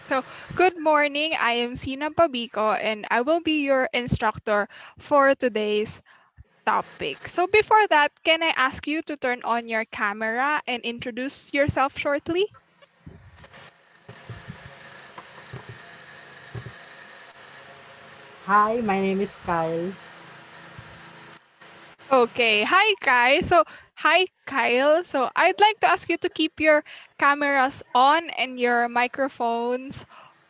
So, good morning. I am Xena Pabico and I will be your instructor for today's topic. So, before that, can I ask you to turn on your camera and introduce yourself shortly? Hi, my name is Kyle. Okay. Hi, Kai. Hi, Kyle. So, I'd like to ask you to keep your cameras on and your microphones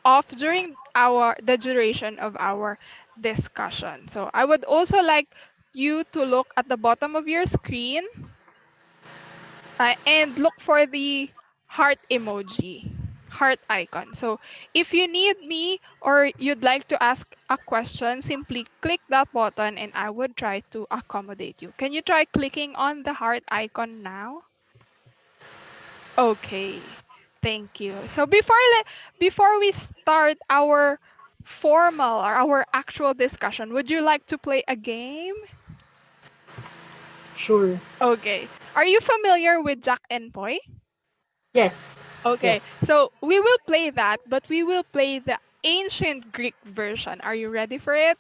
off during the duration of our discussion. So, I would also like you to look at the bottom of your screen and look for the heart emoji, heart icon. So if you need me or you'd like to ask a question, simply click that button and I would try to accommodate you. Can you try clicking on the heart icon now? Okay. Thank you. So before we start our formal or our actual discussion, would you like to play a game? Sure. Okay. Are you familiar with Jack and Poy? Yes. Okay, Yes. so we will play that, but we will play the ancient Greek version. Are you ready for it?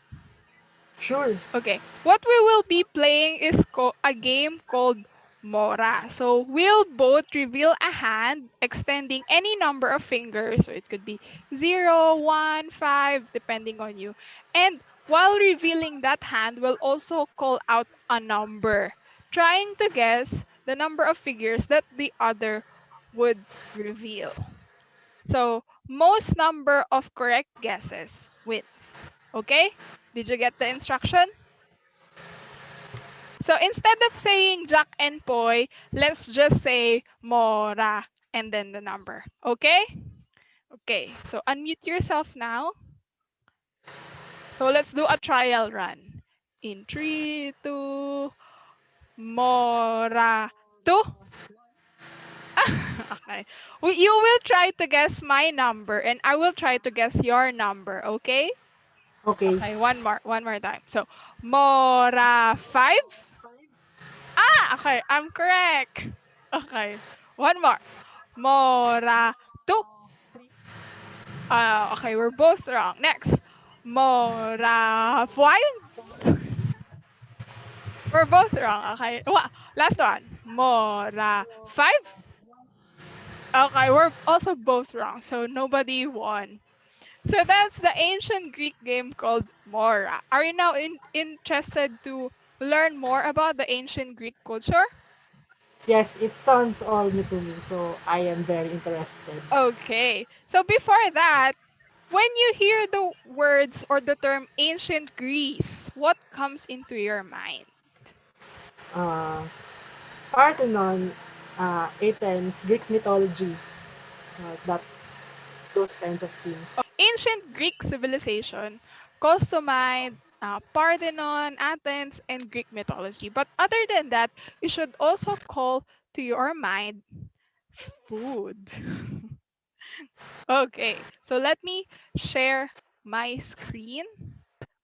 Sure. Okay, what we will be playing is a game called Mora. So we'll both reveal a hand extending any number of fingers. So it could be 0, 1, 5, depending on you. And while revealing that hand, we'll also call out a number, trying to guess the number of figures that the other would reveal. So most number of correct guesses wins. Okay? Did you get the instruction? So instead of saying Jack and Poy, let's just say Mora and then the number. Okay? Okay. So unmute yourself now. So let's do a trial run. In 3, 2, Mora 2. Okay. You will try to guess my number and I will try to guess your number. Okay? Okay. Okay, one more time. So, Mora 5? Okay, I'm correct. Okay, one more. Mora 2. Okay, we're both wrong. Next, Mora 5? We're both wrong. Okay, last one. Mora 5? Okay, we're also both wrong. So, nobody won. So that's the ancient Greek game called Mora. Are you now interested to learn more about the ancient Greek culture? Yes, it sounds all new to me, so I am very interested. Okay. So before that, when you hear the words or the term ancient Greece, what comes into your mind? Uh, Parthenon, Athens, Greek mythology, that those kinds of things. Ancient Greek civilization calls to mind Parthenon, Athens, and Greek mythology. But other than that, you should also call to your mind food. Okay, so let me share my screen.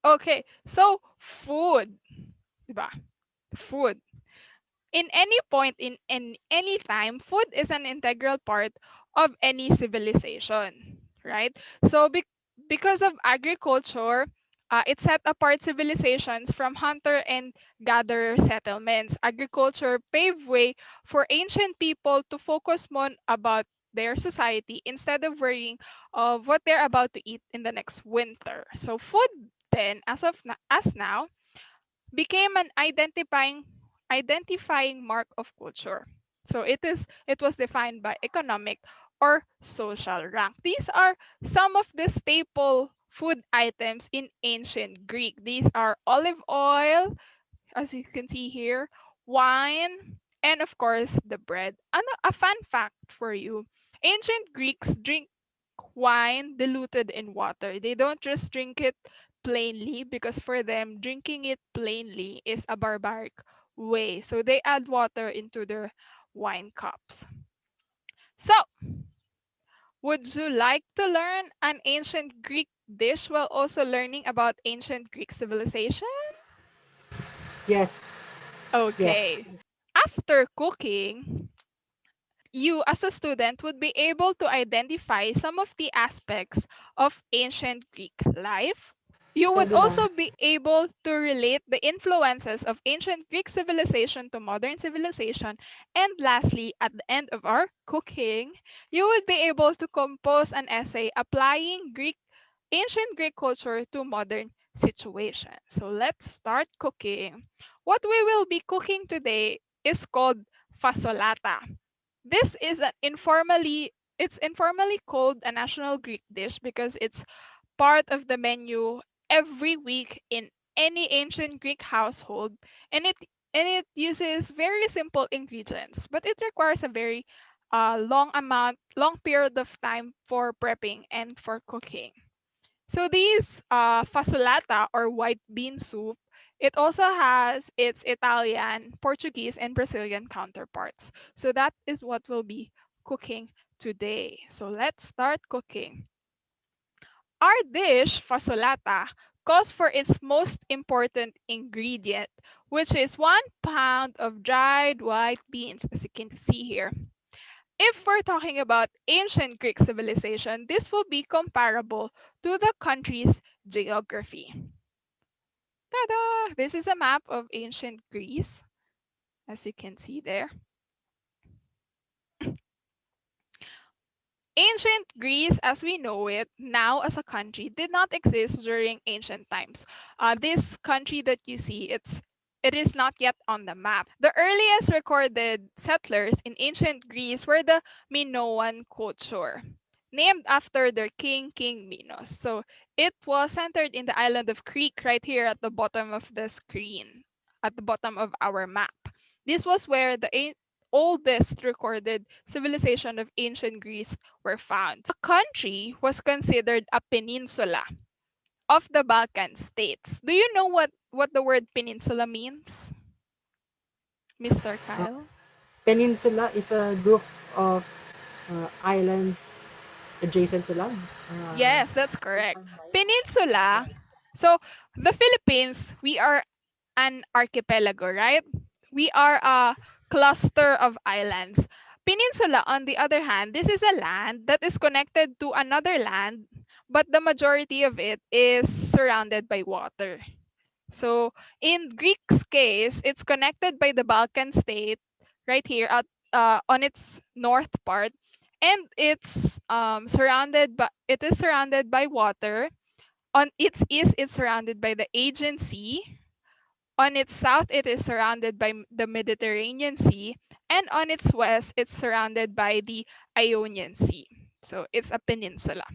Okay, so food, diba? Food. In any point in any time, food is an integral part of any civilization, right? So because of agriculture, it set apart civilizations from hunter and gatherer settlements. Agriculture paved way for ancient people to focus more about their society instead of worrying of what they're about to eat in the next winter. So food then, as now, became an identifying mark of culture. So it was defined by economic or social rank. These are some of the staple food items in ancient Greek. These are olive oil, as you can see here, wine, and of course the bread. And a fun fact for you, ancient Greeks drink wine diluted in water. They don't just drink it plainly because for them, drinking it plainly is a barbaric way. So they add water into their wine cups. So, would you like to learn an ancient Greek dish while also learning about ancient Greek civilization? Yes. Yes. Okay. After cooking, you as a student would be able to identify some of the aspects of ancient Greek life. You would Pwede ba? also be able to relate the influences of ancient Greek civilization to modern civilization. And lastly, at the end of our cooking, you would be able to compose an essay applying ancient Greek culture to modern situations. So let's start cooking. What we will be cooking today is called fasolata. This is it's informally called a national Greek dish because it's part of the menu every week in any ancient Greek household, and it uses very simple ingredients, but it requires a very long period of time for prepping and for cooking. So these fasolata or white bean soup, it also has its Italian, Portuguese, and Brazilian counterparts. So that is what we'll be cooking today. So let's start cooking. Our dish, fasolata, calls for its most important ingredient, which is 1 pound of dried white beans, as you can see here. If we're talking about ancient Greek civilization, this will be comparable to the country's geography. Ta-da! This is a map of ancient Greece, as you can see there. Ancient Greece, as we know it now as a country, did not exist during ancient times. This country that you see, it is not yet on the map. The earliest recorded settlers in ancient Greece were the Minoan culture, named after their King Minos. So it was centered in the island of Crete, right here at the bottom of the screen, at the bottom of our map. This was where the oldest recorded civilization of ancient Greece were found. So the country was considered a peninsula of the Balkan states. Do you know what the word peninsula means, Mr. Uh, Kyle? Peninsula is a group of islands adjacent to land. Yes, that's If correct. I'm right. Peninsula. Yeah. So the Philippines, we are an archipelago, right? We are a cluster of islands. Peninsula, on the other hand, this is a land that is connected to another land, but the majority of it is surrounded by water. So in Greek's case, it's connected by the Balkan state right here at on its north part, and it is surrounded by water. On its east, it's surrounded by the Aegean Sea. On its south, it is surrounded by the Mediterranean Sea, and on its west, it's surrounded by the Ionian Sea. So it's a peninsula.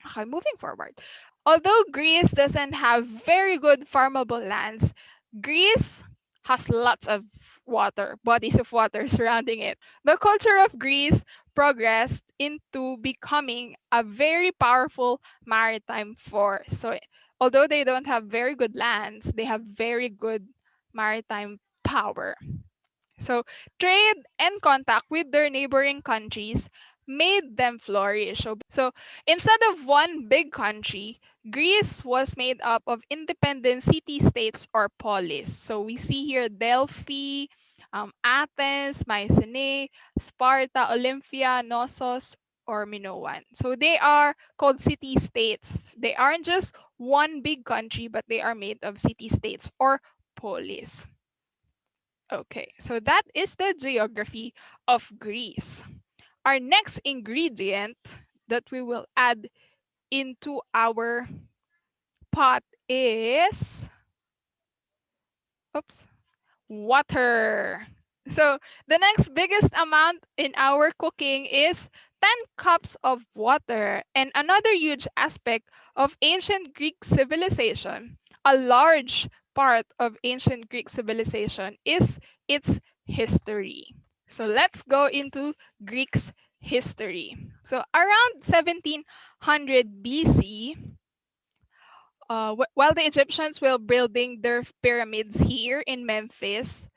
Okay, moving forward. Although Greece doesn't have very good farmable lands, Greece has lots of water, bodies of water surrounding it. The culture of Greece progressed into becoming a very powerful maritime force. So, although they don't have very good lands, they have very good maritime power. So, trade and contact with their neighboring countries made them flourish. So, instead of one big country, Greece was made up of independent city states or polis. So, we see here Delphi, Athens, Mycenae, Sparta, Olympia, Knossos, or Minoan. So, they are called city states. They aren't just one big country, but they are made of city states or polis. Okay, so that is the geography of Greece. Our next ingredient that we will add into our pot is, oops, water. So the next biggest amount in our cooking is 10 cups of water. And another huge aspect of ancient Greek civilization, a large part of ancient Greek civilization is its history. So let's go into Greek's history. So around 1700 BC, while the Egyptians were building their pyramids here in Memphis,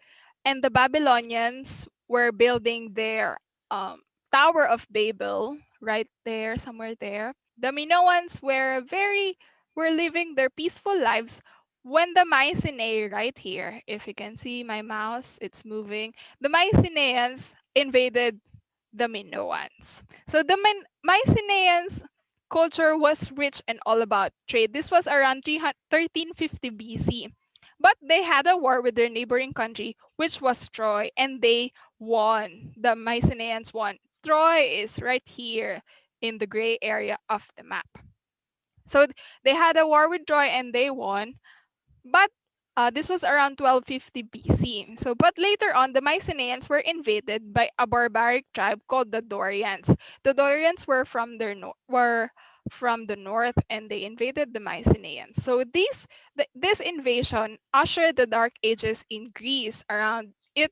and the Babylonians were building their Tower of Babel right there, somewhere there. The Minoans were living their peaceful lives when the Mycenae, right here, if you can see my mouse, it's moving. The Mycenaeans invaded the Minoans. So the Mycenaeans culture was rich and all about trade. This was around 1350 BC. But they had a war with their neighboring country, which was Troy, and they won. The Mycenaeans won. Troy is right here in the gray area of the map. So they had a war with Troy and they won. But this was around 1250 BC. So, but later on, the Mycenaeans were invaded by a barbaric tribe called the Dorians. The Dorians were from the north, and they invaded the Mycenaeans. So this invasion ushered the Dark Ages in Greece. Around it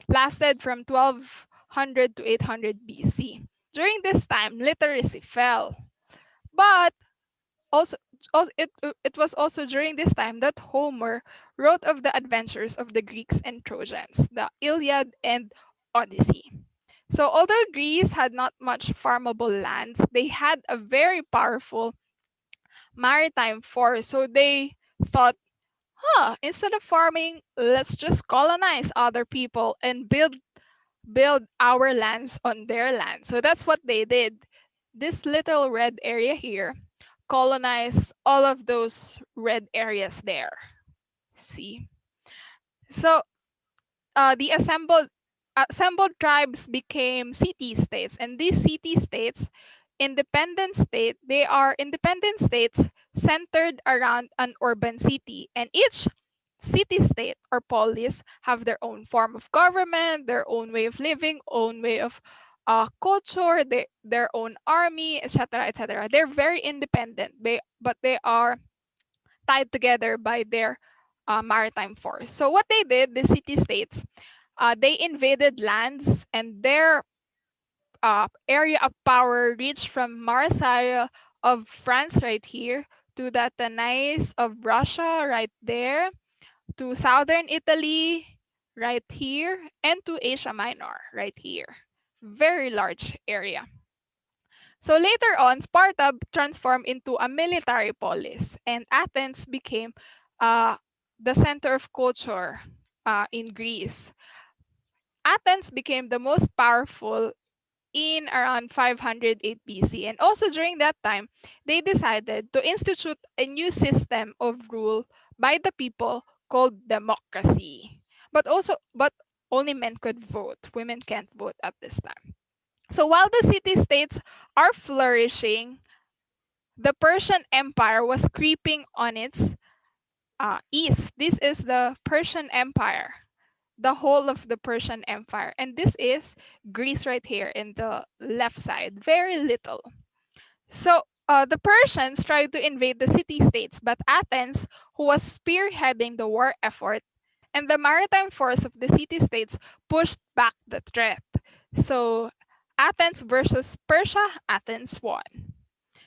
lasted from 1200 to 800 BC. During this time, literacy fell, but also, it was also during this time that Homer wrote of the adventures of the Greeks and Trojans, the Iliad and Odyssey. So, although Greece had not much farmable lands, they had a very powerful maritime force. So, they thought, instead of farming, let's just colonize other people and build our lands on their land. So, that's what they did. This little red area here colonize all of those red areas there. See? So the assembled tribes became city states, and these city states, they are independent states centered around an urban city, and each city state or polis have their own form of government, their own way of living, own way of culture, their own army, etc., etc. They're very independent, but they are tied together by their maritime force. So what they did, the city states, they invaded lands, and their area of power reached from Marseille of France right here to the Tanais of Russia right there, to southern Italy right here, and to Asia Minor right here. Very large area. So later on, Sparta transformed into a military polis, and Athens became uh, the center of culture in Greece. Athens became the most powerful in around 508 BC. And also during that time, they decided to institute a new system of rule by the people called democracy. But only men could vote. Women can't vote at this time. So while the city states are flourishing, the Persian Empire was creeping on its east. This is the Persian Empire, the whole of the Persian Empire. And this is Greece right here in the left side, very little. So the Persians tried to invade the city states, but Athens, who was spearheading the war effort, and the maritime force of the city states pushed back the threat. So Athens versus Persia, Athens won.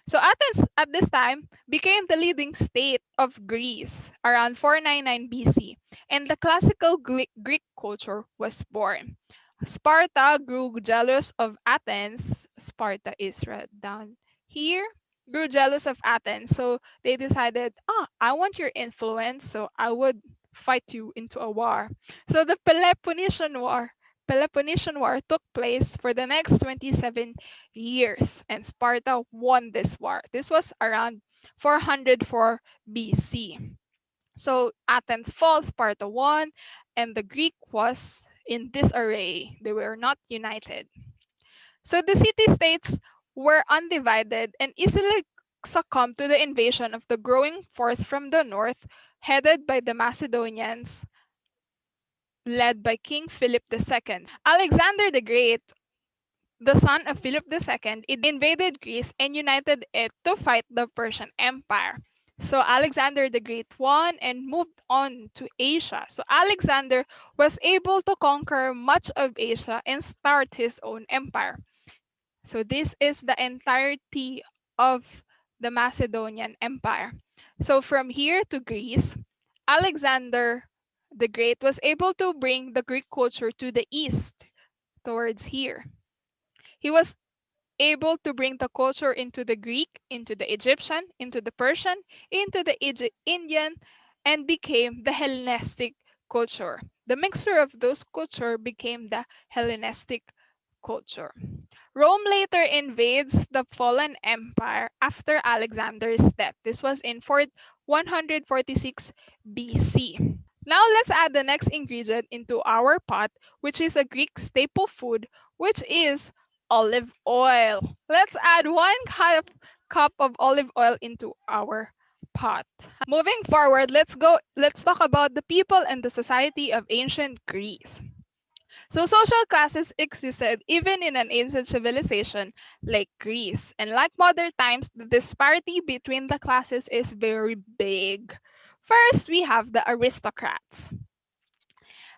So Athens at this time became the leading state of Greece around 499 BC, and the classical Greek culture was born. Sparta grew jealous of Athens. Sparta is right down here. Grew jealous of Athens, so they decided, I want your influence, so I would fight you into a war. So the Peloponnesian War took place for the next 27 years, and Sparta won this war. This was around 404 BC. So Athens fall, Sparta won, and the Greek was in disarray. They were not united. So the city-states were undivided and easily succumbed to the invasion of the growing force from the north, headed by the Macedonians, led by King Philip II. Alexander the Great, the son of Philip II, invaded Greece and united it to fight the Persian Empire. So Alexander the Great won and moved on to Asia. So Alexander was able to conquer much of Asia and start his own empire. So this is the entirety of the Macedonian Empire. So from here to Greece, Alexander the Great was able to bring the Greek culture to the east towards here. He was able to bring the culture into the Greek, into the Egyptian, into the Persian, into the Indian, and became the Hellenistic culture. The mixture of those culture became the Hellenistic culture. Rome later invades the fallen empire after Alexander's death. This was in 146 BC. Now let's add the next ingredient into our pot, which is a Greek staple food, which is olive oil. Let's add cup of olive oil into our pot. Moving forward, let's talk about the people and the society of ancient Greece. So social classes existed even in an ancient civilization like Greece. And like modern times, the disparity between the classes is very big. First, we have the aristocrats.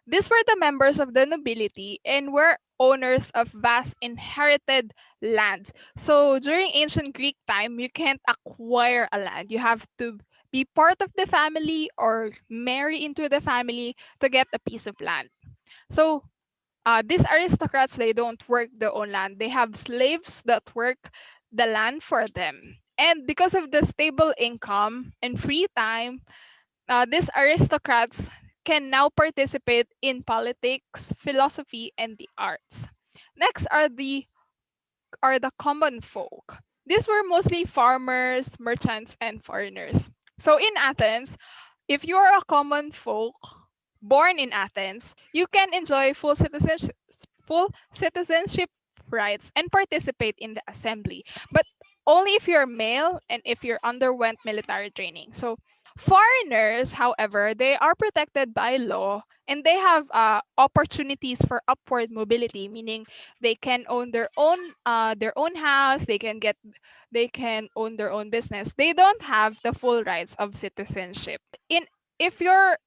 These were the members of the nobility and were owners of vast inherited lands. So during ancient Greek time, you can't acquire a land. You have to be part of the family or marry into the family to get a piece of land. So these aristocrats, they don't work their own land. They have slaves that work the land for them. And because of the stable income and free time, these aristocrats can now participate in politics, philosophy, and the arts. Next are the common folk. These were mostly farmers, merchants, and foreigners. So in Athens, if you are a common folk born in Athens, you can enjoy full citizenship rights and participate in the assembly, but only if you're male and if you underwent military training. So foreigners, however, they are protected by law and they have opportunities for upward mobility, meaning they can own their own house, they can own their own business. They don't have the full rights of citizenship. In if you're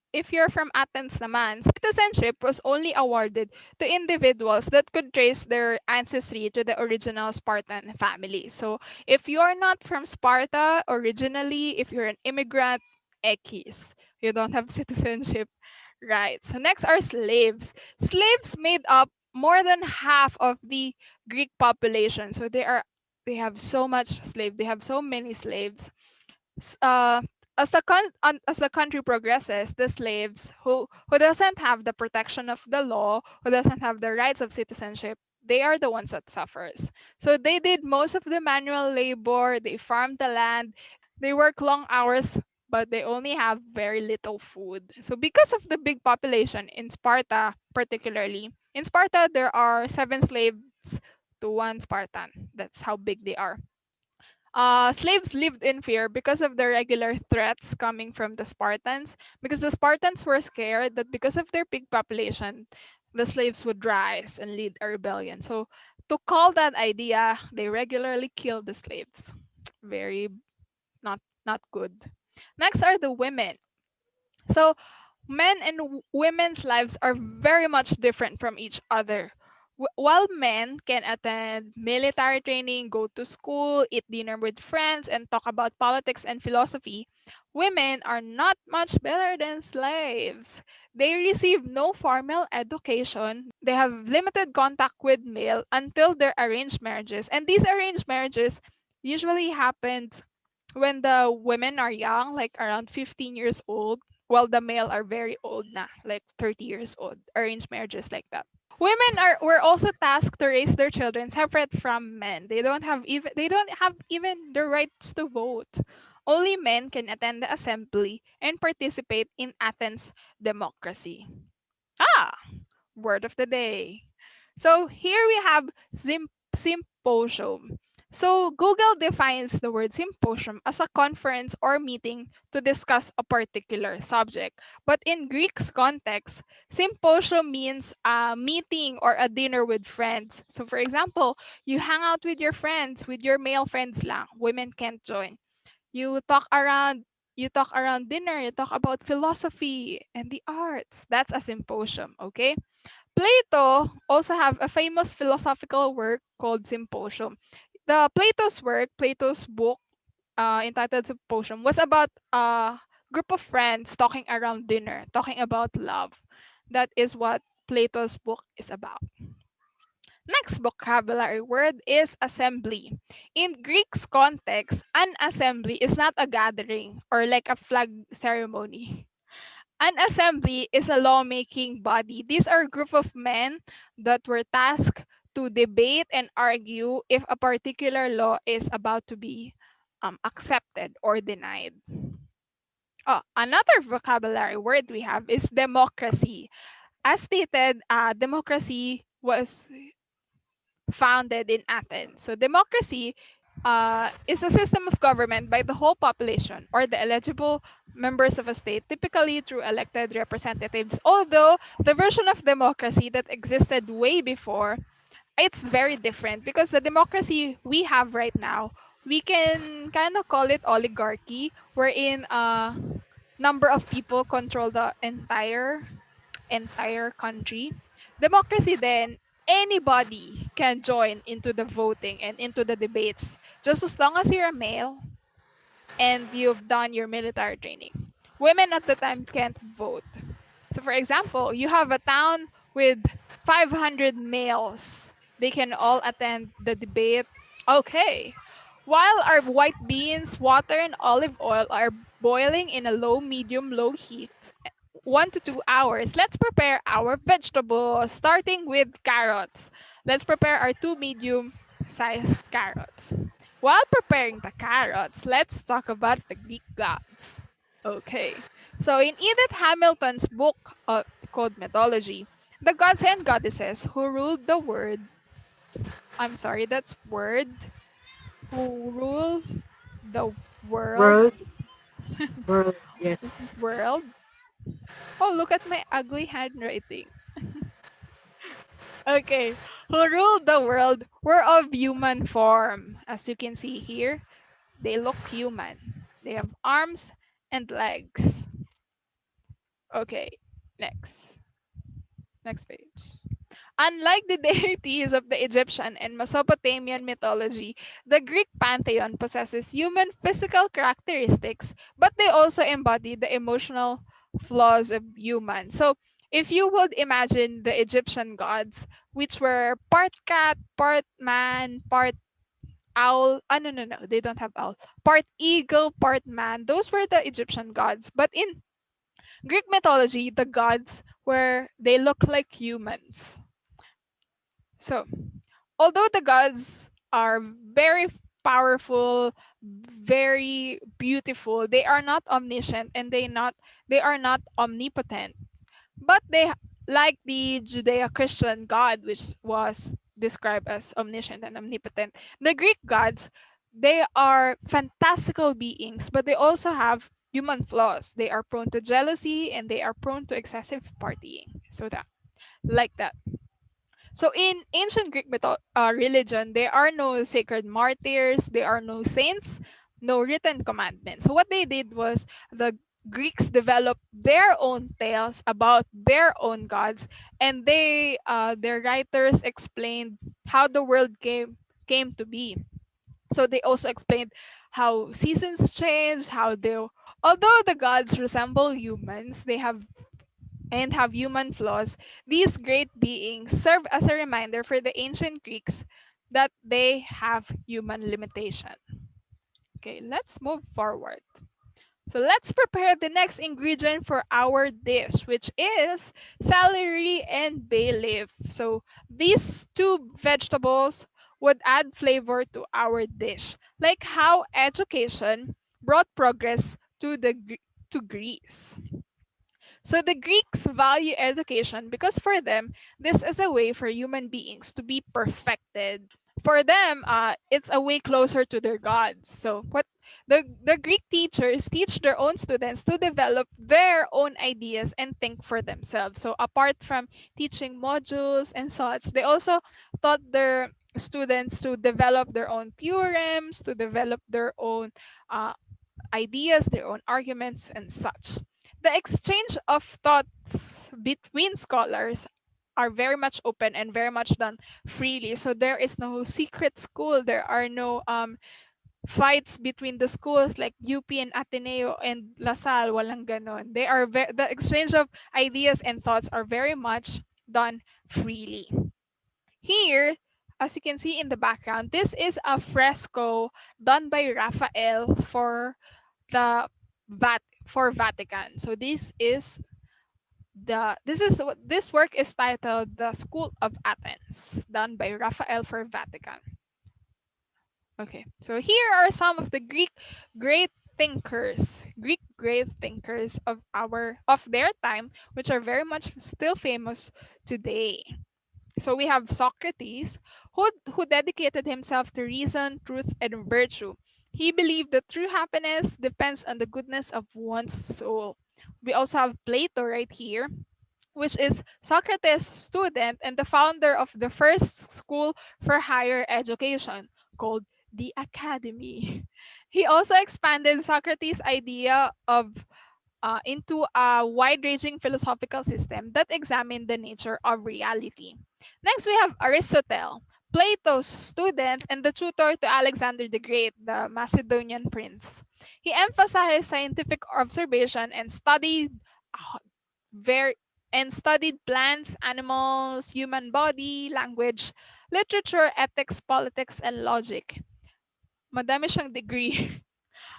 from Athens naman, citizenship was only awarded to individuals that could trace their ancestry to the original Spartan family. So if you're not from Sparta originally, if you're an immigrant, X, you don't have citizenship rights. So next are slaves. Slaves made up more than half of the Greek population. So they have so much slave. They have so many slaves. S- uh, as the country progresses, the slaves who doesn't have the protection of the law, who doesn't have the rights of citizenship, they are the ones that suffers. So they did most of the manual labor, they farmed the land, they work long hours, but they only have very little food. So because of the big population in Sparta, particularly, in Sparta there are 7 slaves to one Spartan. That's how big they are. Slaves lived in fear because of the regular threats coming from the Spartans, because the Spartans were scared that because of their big population, the slaves would rise and lead a rebellion. So, to call that idea, they regularly killed the slaves. Very not good. Next are the women. So, men and women's lives are very much different from each other. While men can attend military training, go to school, eat dinner with friends, and talk about politics and philosophy, women are not much better than slaves. They receive no formal education. They have limited contact with male until their arranged marriages. And these arranged marriages usually happened when the women are young, like around 15 years old, while the male are very old na, like 30 years old. Arranged marriages like that. Women are were also tasked to raise their children separate from men. They don't have even the rights to vote. Only men can attend the assembly and participate in Athens democracy. Ah, word of the day. So here we have symposium. So Google defines the word symposium as a conference or meeting to discuss a particular subject. But in Greek's context, symposium means a meeting or a dinner with friends. So for example, you hang out with your friends, with your male friends lang. Women can't join. You talk around you talk around dinner, you talk about philosophy and the arts. That's a symposium, okay? Plato also have a famous philosophical work called Symposium. The Plato's book entitled Symposium, was about a group of friends talking around dinner, talking about love. That is what Plato's book is about. Next vocabulary word is assembly. In Greek's context, an assembly is not a gathering or like a flag ceremony. An assembly is a lawmaking body. These are a group of men that were tasked to debate and argue if a particular law is about to be accepted or denied. Oh, another vocabulary word we have is democracy. As stated, democracy was founded in Athens. So, democracy is a system of government by the whole population or the eligible members of a state, typically through elected representatives. Although the version of democracy that existed way before, it's very different because the democracy we have right now, we can kind of call it oligarchy, wherein a number of people control the entire country. Democracy then, anybody can join into the voting and into the debates just as long as you're a male and you've done your military training. Women at the time can't vote. So, for example, you have a town with 500 males. They can all attend the debate. Okay. While our white beans, water, and olive oil are boiling in a low, medium, low heat, 1 to 2 hours, let's prepare our vegetables, starting with carrots. Let's prepare our two medium sized carrots. While preparing the carrots, let's talk about the Greek gods. Okay, so in Edith Hamilton's book called Mythology, the gods and goddesses who ruled the I'm sorry, that's word, who rule the world, World, world, yes. world. Oh, look at my ugly handwriting. Okay, who ruled the world were of human form. As you can see here, they look human. They have arms and legs. Okay, next. Next page. Unlike the deities of the Egyptian and Mesopotamian mythology, the Greek pantheon possesses human physical characteristics, but they also embody the emotional flaws of humans. So, if you would imagine the Egyptian gods, which were part cat, part man, part owl. No, no, no. They don't have owl. Part eagle, part man. Those were the Egyptian gods. But in Greek mythology, the gods were they look like humans. So, although the gods are very powerful, very beautiful, they are not omniscient and they are not omnipotent. But like the Judeo-Christian God, which was described as omniscient and omnipotent, the Greek gods, they are fantastical beings, but they also have human flaws. They are prone to jealousy and they are prone to excessive partying. So that, like that. So in ancient Greek religion, there are no sacred martyrs, there are no saints, no written commandments. So what they did was the Greeks developed their own tales about their own gods, and their writers explained how the world came to be. So they also explained how seasons change, although the gods resemble humans, they have human flaws, these great beings serve as a reminder for the ancient Greeks that they have human limitation. Okay, let's move forward. So let's prepare the next ingredient for our dish, which is celery and bay leaf. So these two vegetables would add flavor to our dish, like how education brought progress to Greece. So the Greeks value education because for them, this is a way for human beings to be perfected. For them, it's a way closer to their gods. So what the Greek teachers teach their own students to develop their own ideas and think for themselves. So apart from teaching modules and such, they also taught their students to develop their own theorems, to develop their own uh, ideas, their own arguments, and such. The exchange of thoughts between scholars are very much open and very much done freely. So there is no secret school. There are no fights between the schools like UP and Ateneo and LaSalle. Walang ganon. The exchange of ideas and thoughts are very much done freely. Here, as you can see in the background, this is a fresco done by Raphael for the Vatican. So this is This work is titled "The School of Athens," done by Raphael for Vatican. Okay, so here are some of the great Greek great thinkers of their time, which are very much still famous today. So we have Socrates, who dedicated himself to reason, truth, and virtue. He believed that true happiness depends on the goodness of one's soul. We also have Plato right here, which is Socrates' student and the founder of the first school for higher education called the Academy. He also expanded Socrates' idea of into a wide-ranging philosophical system that examined the nature of reality. Next, we have Aristotle, Plato's student and the tutor to Alexander the Great, the Macedonian prince. He emphasized scientific observation and uh, very studied plants, animals, human body, language, literature, ethics, politics, and logic. Madami siyang degree,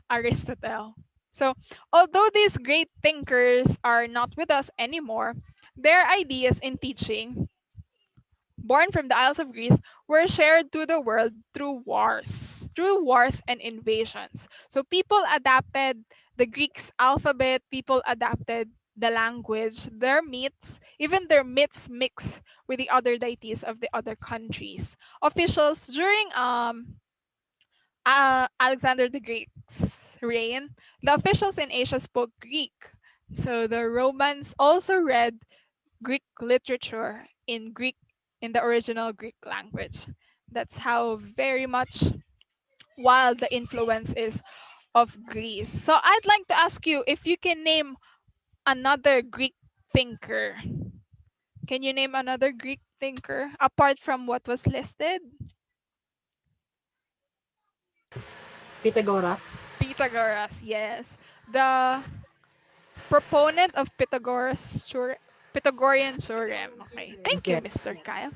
Aristotle. So, although these great thinkers are not with us anymore, their ideas and teaching, born from the Isles of Greece, were shared to the world through wars and invasions. So people adapted the Greek's alphabet, people adapted the language, their myths mix with the other deities of the other countries. Officials during Alexander the Great's reign, the officials in Asia spoke Greek. So the Romans also read Greek literature in the original Greek language. That's how very much wild the influence is of Greece. So I'd like to ask you if you can name another Greek thinker. Can you name another Greek thinker apart from what was listed? Pythagoras. Pythagoras, yes. The proponent of Pythagorean theorem. Okay, thank you, Yes. Mr. Kyle.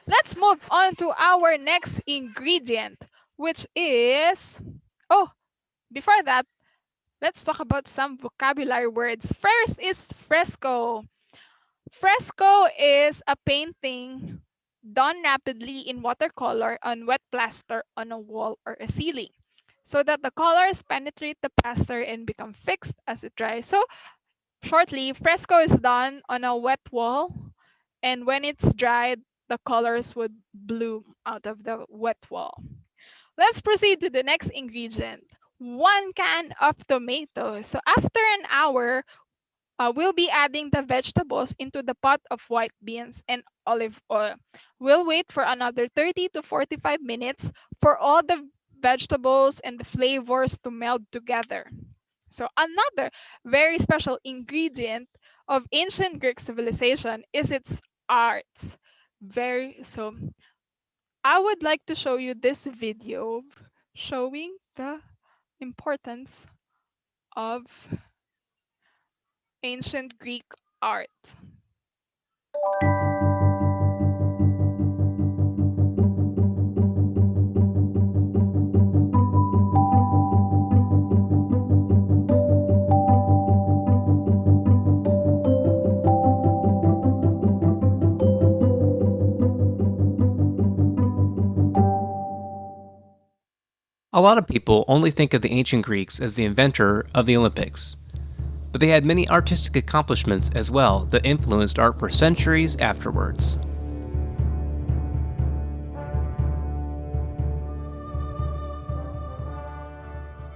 Let's move on to our next ingredient, which is. Oh, before that, let's talk about some vocabulary words. First is fresco. Fresco is a painting done rapidly in watercolor on wet plaster on a wall or a ceiling so that the colors penetrate the plaster and become fixed as it dries. So, shortly, fresco is done on a wet wall, and when it's dried, the colors would bloom out of the wet wall. Let's proceed to the next ingredient. 1 can of tomatoes. So after an hour, we'll be adding the vegetables into the pot of white beans and olive oil. We'll wait for another 30 to 45 minutes for all the vegetables and the flavors to meld together. So another very special ingredient of ancient Greek civilization is its arts. Very so I would like to show you this video showing the importance of ancient Greek art. A lot of people only think of the ancient Greeks as the inventor of the Olympics, but they had many artistic accomplishments as well that influenced art for centuries afterwards.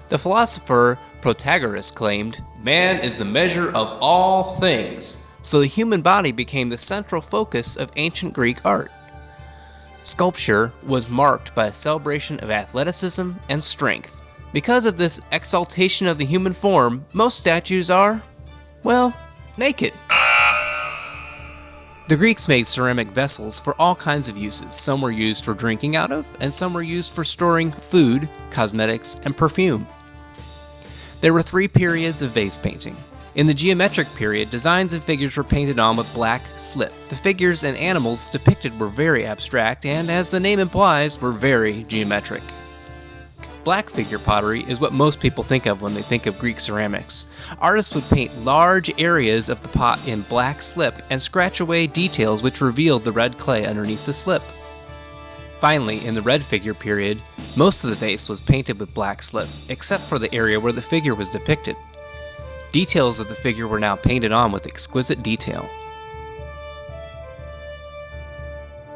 The philosopher Protagoras claimed, "Man is the measure of all things," so the human body became the central focus of ancient Greek art. Sculpture was marked by a celebration of athleticism and strength. Because of this exaltation of the human form, most statues are, well, naked. The Greeks made ceramic vessels for all kinds of uses. Some were used for drinking out of, and some were used for storing food, cosmetics, and perfume. There were 3 periods of vase painting. In the geometric period, designs and figures were painted on with black slip. The figures and animals depicted were very abstract and, as the name implies, were very geometric. Black figure pottery is what most people think of when they think of Greek ceramics. Artists would paint large areas of the pot in black slip and scratch away details which revealed the red clay underneath the slip. Finally, in the red figure period, most of the vase was painted with black slip, except for the area where the figure was depicted. Details of the figure were now painted on with exquisite detail.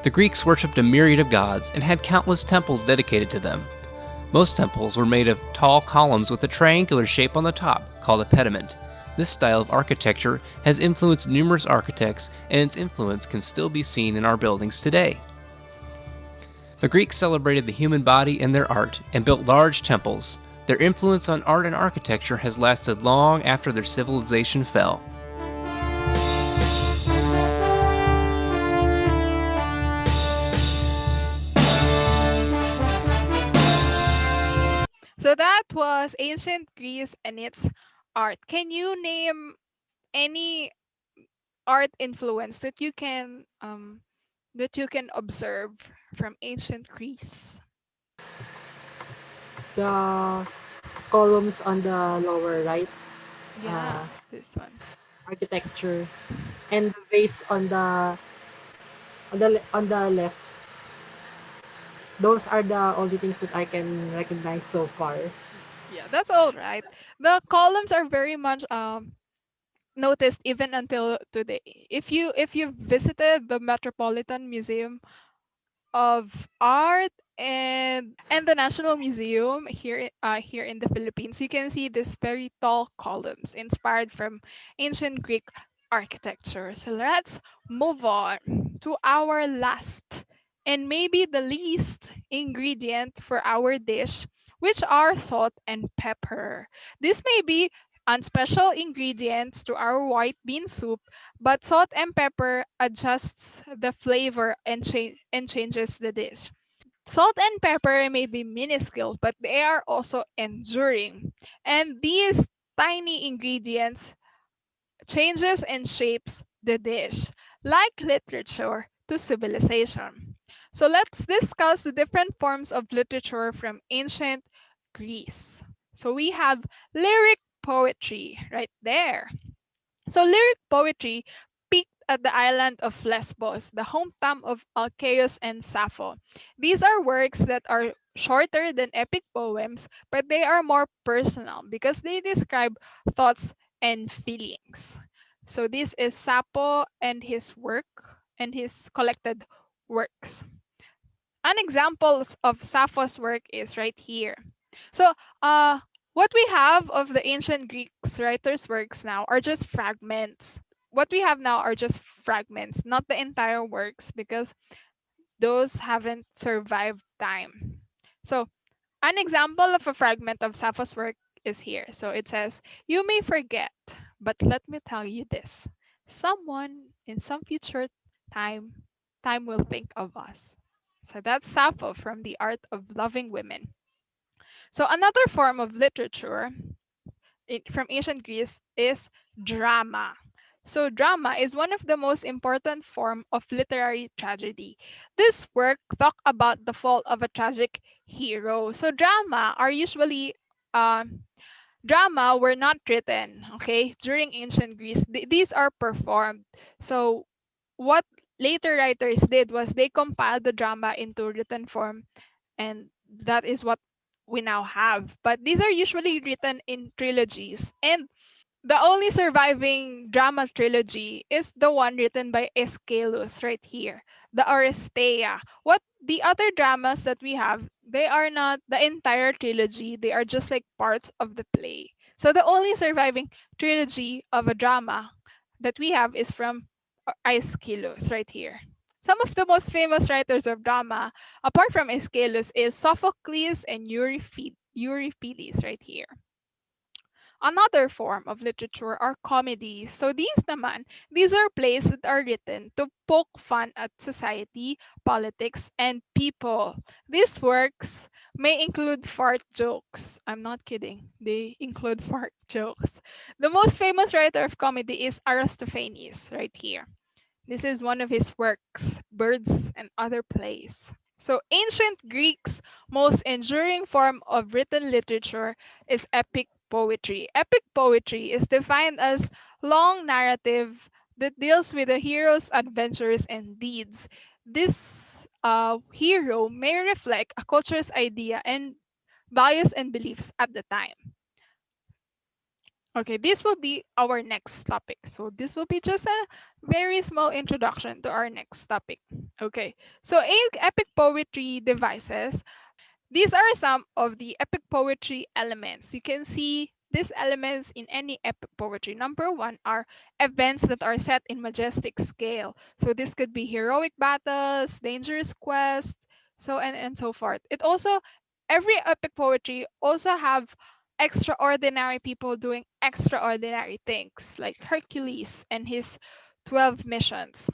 The Greeks worshipped a myriad of gods and had countless temples dedicated to them. Most temples were made of tall columns with a triangular shape on the top, called a pediment. This style of architecture has influenced numerous architects, and its influence can still be seen in our buildings today. The Greeks celebrated the human body in their art and built large temples. Their influence on art and architecture has lasted long after their civilization fell. So that was ancient Greece and its art. Can you name any art influence that you can observe from ancient Greece? The columns on the lower right, Yeah, uh, this one. architecture, and the vase on the left. Those are the only things that I can recognize so far. Yeah, that's all right. The columns are very much noticed even until today. If you visited the Metropolitan Museum of Art and the National Museum here in the Philippines, you can see these very tall columns inspired from ancient Greek architecture. So let's move on to our last and maybe the least ingredient for our dish, which are salt and pepper. This may be unspecial ingredients to our white bean soup, but salt and pepper adjusts the flavor and changes the dish. Salt and pepper may be minuscule, but they are also enduring. And these tiny ingredients changes and shapes the dish, like literature to civilization. So let's discuss the different forms of literature from ancient Greece. So we have lyric poetry right there. So lyric poetry peaked at the island of Lesbos, the hometown of Alcaeus and Sappho. These are works that are shorter than epic poems, but they are more personal because they describe thoughts and feelings. So this is Sappho and his work and his collected works. An example of Sappho's work is right here. So, what we have of the ancient Greeks writers' works now are just fragments. What we have now are just fragments, not the entire works, because those haven't survived time. So, an example of a fragment of Sappho's work is here. So it says, "You may forget, but let me tell you this. Someone in some future time, time will think of us." So that's Sappho from The Art of Loving Women. So another form of literature from ancient Greece is drama. So drama is one of the most important form of literary tragedy. This work talk about the fall of a tragic hero. So uh, drama were not written, okay, during ancient Greece. These are performed. So what later writers did was they compiled the drama into written form, and that is what we now have. But these are usually written in trilogies, and the only surviving drama trilogy is the one written by Aeschylus right here, the Oresteia. What the other dramas that we have, they are not the entire trilogy, they are just like parts of the play. So the only surviving trilogy of a drama that we have is from Aeschylus right here. Some of the most famous writers of drama, apart from Aeschylus, is Sophocles and Euripides right here. Another form of literature are comedies. So these are plays that are written to poke fun at society, politics, and people. These works may include fart jokes. I'm not kidding. They include fart jokes. The most famous writer of comedy is Aristophanes, right here. This is one of his works, Birds and Other Plays. So ancient Greeks' most enduring form of written literature is epic poetry. Epic poetry is defined as long narrative that deals with the hero's adventures and deeds. This hero may reflect a culture's idea and values and beliefs at the time. Okay, this will be our next topic. So this will be just a very small introduction to our next topic. Okay, so epic poetry devices, these are some of the epic poetry elements. You can see these elements in any epic poetry. Number one are events that are set in majestic scale. So this could be heroic battles, dangerous quests, so and so forth. It also, every epic poetry also have extraordinary people doing extraordinary things, like Hercules and his 12 missions.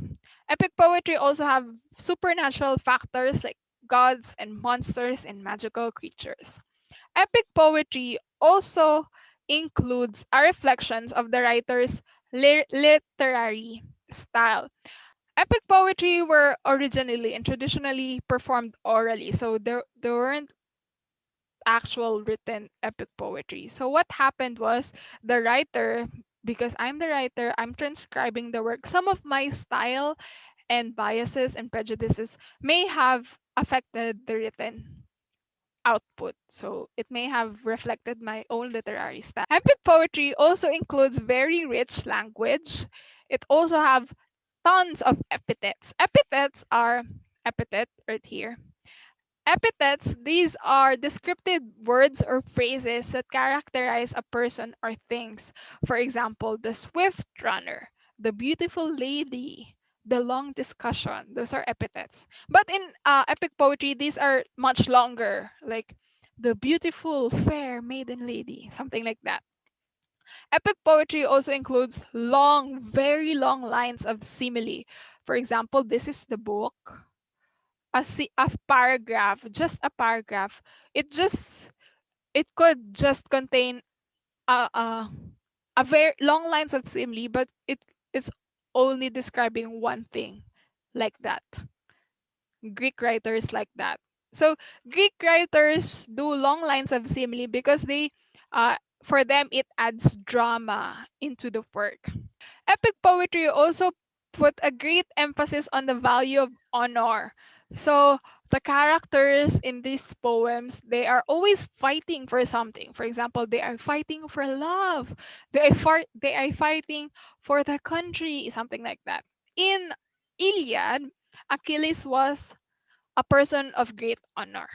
Epic poetry also have supernatural factors like gods and monsters and magical creatures. Epic poetry also includes a reflections of the writer's literary style. Epic poetry were originally and traditionally performed orally, so there weren't actual written epic poetry. So what happened was the writer, because I'm the writer, I'm transcribing the work. Some of my style and biases and prejudices may have affected the written output. So it may have reflected my own literary style. Epic poetry also includes very rich language. It also have tons of epithets. Epithets are epithet right here. Epithets, these are descriptive words or phrases that characterize a person or things. For example, the swift runner, the beautiful lady, the long discussion. Those are epithets. But in epic poetry, these are much longer, like the beautiful, fair maiden lady, something like that. Epic poetry also includes long, very long lines of simile. For example, this is the book, a paragraph, just a paragraph. It could just contain a a very long lines of simile, but it's only describing one thing, like that. Greek writers like that. So Greek writers do long lines of simile because they for them it adds drama into the work. Epic poetry also put a great emphasis on the value of honor. So the characters in these poems, they are always fighting for something. For example, they are fighting for love. They are fighting for the country, something like that. In Iliad, Achilles was a person of great honor.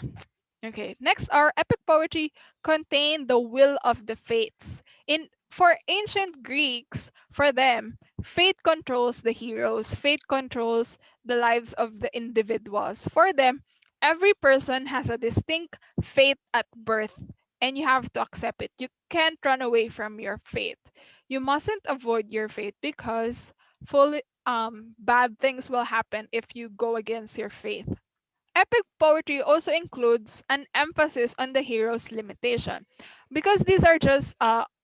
Okay, next, our epic poetry contain the will of the fates. In For ancient Greeks, for them, fate controls the heroes, fate controls the lives of the individuals. For them, every person has a distinct fate at birth, and you have to accept it. You can't run away from your fate. You mustn't avoid your fate because bad things will happen if you go against your faith. Epic poetry also includes an emphasis on the hero's limitation because these are just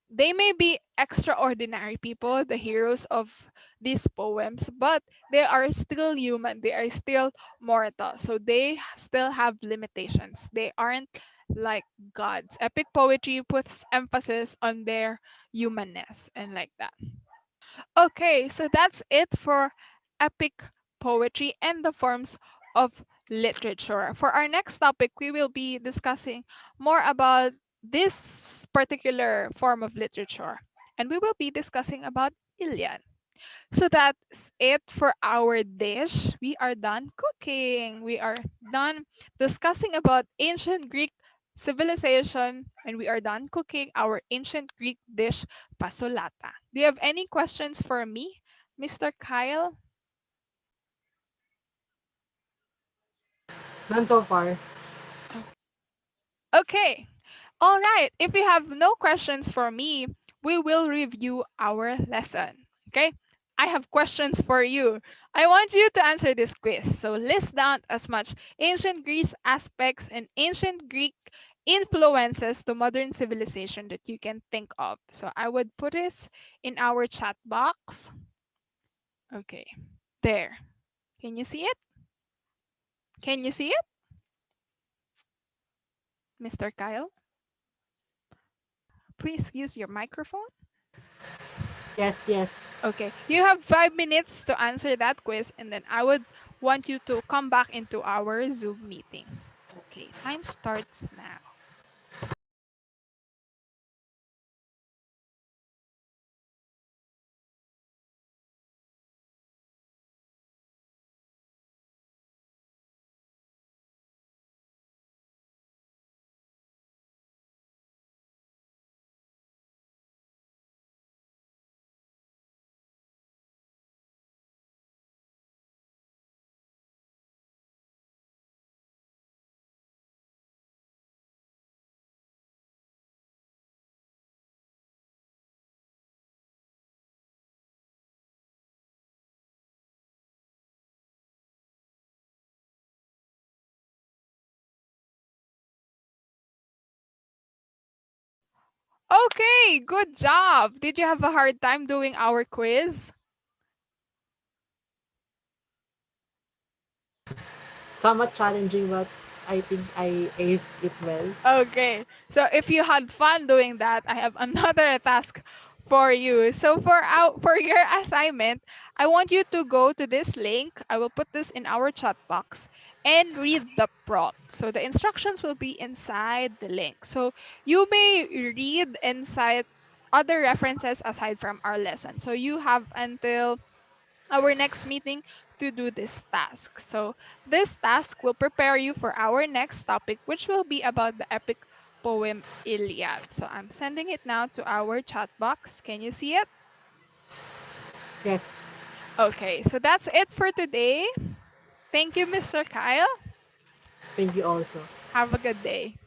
they may be extraordinary people, the heroes of these poems, but they are still human, they are still mortal, so they still have limitations. They aren't like gods. Epic poetry puts emphasis on their humanness and like that. Okay, so that's it for epic poetry and the forms of literature. For our next topic, we will be discussing more about this particular form of literature, and we will be discussing about Iliad. So that's it for our dish. We are done cooking. We are done discussing about ancient Greek civilization, and we are done cooking our ancient Greek dish, pasolata. Do you have any questions for me, Mr. Kyle? None so far. Okay. All right. If you have no questions for me, we will review our lesson. Okay. I have questions for you. I want you to answer this quiz. So list down as much ancient Greece aspects and ancient Greek influences to modern civilization that you can think of. So I would put this in our chat box. Okay. There. Can you see it? Can you see it? Mr. Kyle, please use your microphone. Yes, yes. Okay, you have 5 minutes to answer that quiz, and then I would want you to come back into our Zoom meeting. Okay, time starts now. Okay, good job. Did you have a hard time doing our quiz? Somewhat challenging, but I think I aced it well. Okay. So if you had fun doing that, I have another task for you. So for your assignment, I want you to go to this link. I will put this in our chat box and read the prompt. So the instructions will be inside the link. So you may read inside other references aside from our lesson. So you have until our next meeting to do this task. So, this task will prepare you for our next topic, which will be about the epic poem Iliad. So, I'm sending it now to our chat box. Can you see it? Yes. Okay, so that's it for today. Thank you, Mr. Kyle. Thank you also. Have a good day.